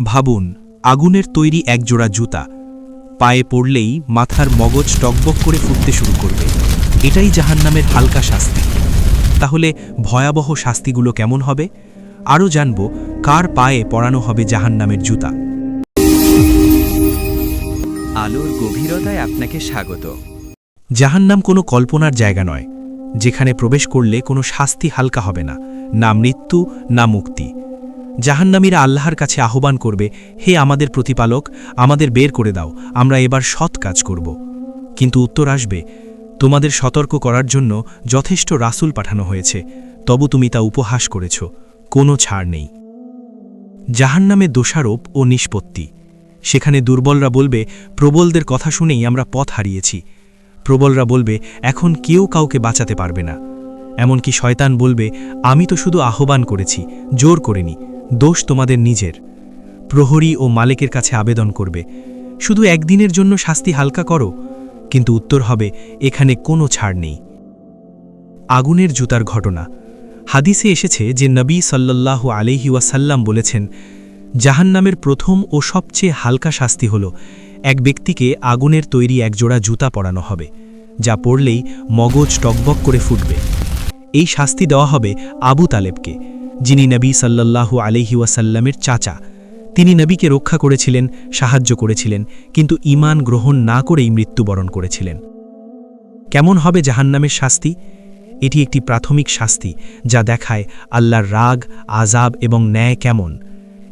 ভাবুন, আগুনের তৈরি একজোড়া জুতা পায়ে পড়লেই মাথার মগজ টকবক করে ফুটতে শুরু করবে। এটাই জাহান্নামের হালকা শাস্তি। তাহলে ভয়াবহ শাস্তিগুলো কেমন হবে? আরও জানব কার পায়ে পরানো হবে জাহান্নামের জুতা। আলোর গভীরতায় আপনাকে স্বাগত। জাহান্নাম কোনো কল্পনার জায়গা নয়, যেখানে প্রবেশ করলে কোনো শাস্তি হালকা হবে না, না মৃত্যু না মুক্তি। জাহান্নামীরা আল্লাহর কাছে আহ্বান করবে, হে আমাদের প্রতিপালক, আমাদের বের করে দাও, আমরা এবার সৎ কাজ করব। কিন্তু উত্তর আসবে, তোমাদের সতর্ক করার জন্য যথেষ্ট রাসূল পাঠানো হয়েছে, তবু তুমি তা উপহাস করেছ, কোনো ছাড় নেই। জাহান্নামে দোষারোপ ও নিষ্পত্তি। সেখানে দুর্বলরা বলবে, প্রবলদের কথা শুনেই আমরা পথ হারিয়েছি। প্রবলরা বলবে, এখন কেউ কাউকে বাঁচাতে পারবে না। এমনকি শয়তান বলবে, আমি তো শুধু আহ্বান করেছি, জোর করিনি, দোষ তোমাদের নিজের। প্রহরী ও মালিকের কাছে আবেদন করবে, শুধু একদিনের জন্য শাস্তি হালকা করো। কিন্তু উত্তর হবে, এখানে কোনো ছাড় নেই। আগুনের জুতার ঘটনা। হাদিসে এসেছে যে নবী সাল্লাল্লাহু আলাইহি ওয়াসাল্লাম বলেছেন, জাহান্নামের প্রথম ও সবচেয়ে হালকা শাস্তি হল এক ব্যক্তিকে আগুনের তৈরি একজোড়া জুতা পরানো হবে, যা পরলেই মগজ টকবক করে ফুটবে। এই শাস্তি দেওয়া হবে আবু তালেবকে, যিনি নবী সাল্লাল্লাহু আলাইহি ওয়াসাল্লামের চাচা। তিনি নবীকে রক্ষা করেছিলেন, সাহায্য করেছিলেন, কিন্তু ঈমান গ্রহণ না করেই মৃত্যুবরণ করেছিলেন। কেমন হবে জাহান্নামের শাস্তি? এটি একটি প্রাথমিক শাস্তি, যা দেখায় আল্লাহর রাগ, আযাব এবং ন্যায় কেমন।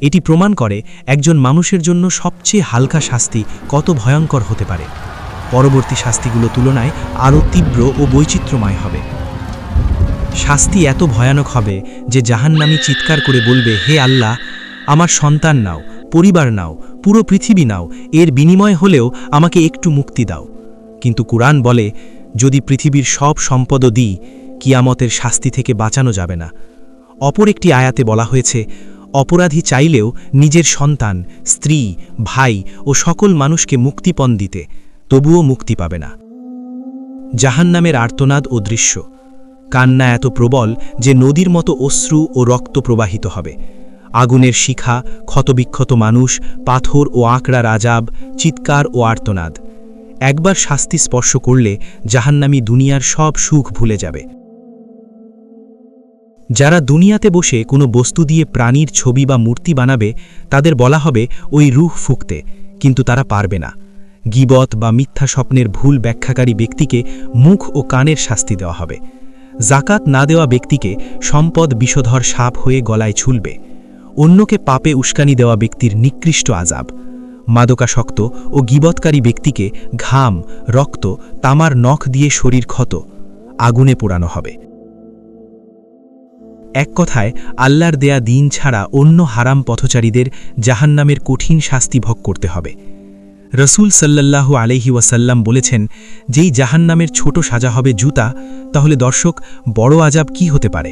এটি প্রমাণ করে একজন মানুষের জন্য সবচেয়ে হালকা শাস্তি কত ভয়ঙ্কর হতে পারে। পরবর্তী শাস্তিগুলো তুলনায় আরও তীব্র ও বৈচিত্র্যময় হবে। শাস্তি এত ভয়ানক হবে যে জাহান্নামী চিৎকার করে বলবে, হে আল্লাহ, আমার সন্তান নাও, পরিবার নাও, পুরো পৃথিবী নাও, এর বিনিময় হলেও আমাকে একটু মুক্তি দাও। কিন্তু কুরআন বলে, যদি পৃথিবীর সব সম্পদও দিই, কিয়ামতের শাস্তি থেকে বাঁচানো যাবে না। অপর একটি আয়াতে বলা হয়েছে, অপরাধী চাইলেও নিজের সন্তান, স্ত্রী, ভাই ও সকল মানুষকে মুক্তিপণ দিতে, তবুও মুক্তি পাবে না। জাহান্নামের আর্তনাদ ও দৃশ্য। কান্না এত প্রবল যে নদীর মতো অশ্রু ও রক্ত প্রবাহিত হবে। আগুনের শিখা, ক্ষতবিক্ষত মানুষ, পাথর ও আঁকড়ার আযাব, চিৎকার ও আর্তনাদ। একবার শাস্তি স্পর্শ করলে জাহান্নামী দুনিয়ার সব সুখ ভুলে যাবে। যারা দুনিয়াতে বসে কোনো বস্তু দিয়ে প্রাণীর ছবি বা মূর্তি বানাবে, তাদের বলা হবে ওই রূহ ফুঁকতে, কিন্তু তারা পারবে না। গীবত বা মিথ্যা স্বপ্নের ভুল ব্যাখ্যাকারী ব্যক্তিকে মুখ ও কানের শাস্তি দেওয়া হবে। জাকাত না দেওয়া ব্যক্তিকে সম্পদ বিষধর সাপ হয়ে গলায় ঝুলবে। অন্যকে পাপে উস্কানি দেওয়া ব্যক্তির নিকৃষ্ট আযাব। মাদকাসক্ত ও গীবতকারী ব্যক্তিকে ঘাম, রক্ত, তামার নখ দিয়ে শরীর ক্ষত, আগুনে পোড়ানো হবে। এক কথায়, আল্লাহর দেয়া দিন ছাড়া অন্য হারাম পথচারীদের জাহান্নামের কঠিন শাস্তি ভোগ করতে হবে। রসূল সাল্লাল্লাহু আলাইহি ওয়াসাল্লাম বলেছেন, যেই জাহান্নামের ছোট সাজা হবে জুতা, তাহলে দর্শক, বড় আযাব কি হতে পারে?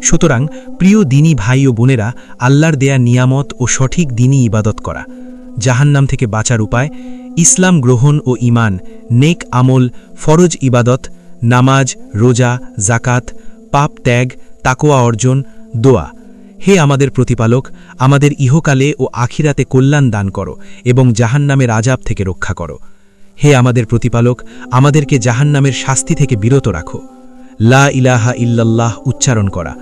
সুতরাং প্রিয় দিনী ভাই ও বোনেরা, আল্লাহর দেয়া নিয়ামত ও সঠিক দিনী ইবাদত করা, জাহান্নাম থেকে বাঁচার উপায়, ইসলাম গ্রহণ ও ঈমান, নেক আমল, ফরজ ইবাদত, নামাজ, রোজা, জাকাত, পাপ ত্যাগ, তাকওয়া অর্জন, দোয়া। হে আমাদের প্রতিপালক, আমাদের ইহকালে ও আখিরাতে কল্যাণ দান করো এবং জাহান্নামের আযাব থেকে রক্ষা করো। হে আমাদের প্রতিপালক, আমাদেরকে জাহান্নামের শাস্তি থেকে বিরত রাখো। লা ইলাহা ইল্লাল্লাহ উচ্চারণ করা,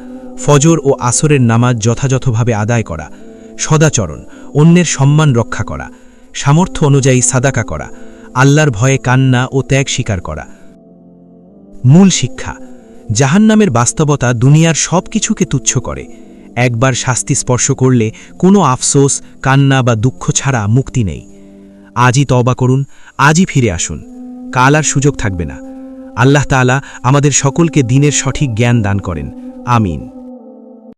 ফজর ও আসরের নামাজ যথাযথভাবে আদায় করা, সদাচরণ, অন্যের সম্মান রক্ষা করা, সামর্থ্য অনুযায়ী সাদাকা করা, আল্লাহর ভয়ে কান্না ও ত্যাগ স্বীকার করা। মূল শিক্ষা। জাহান্নামের বাস্তবতা দুনিয়ার সব কিছুকে তুচ্ছ করে। একবার শাস্তি স্পর্শ করলে কোনো আফসোস, কান্না বা দুঃখ ছাড়া মুক্তি নেই। আজই তওবা করুন, আজই ফিরে আসুন, কাল আর সুযোগ থাকবে না। আল্লাহ তাআলা আমাদের সকলকে দ্বীনের সঠিক জ্ঞান দান করেন। আমিন।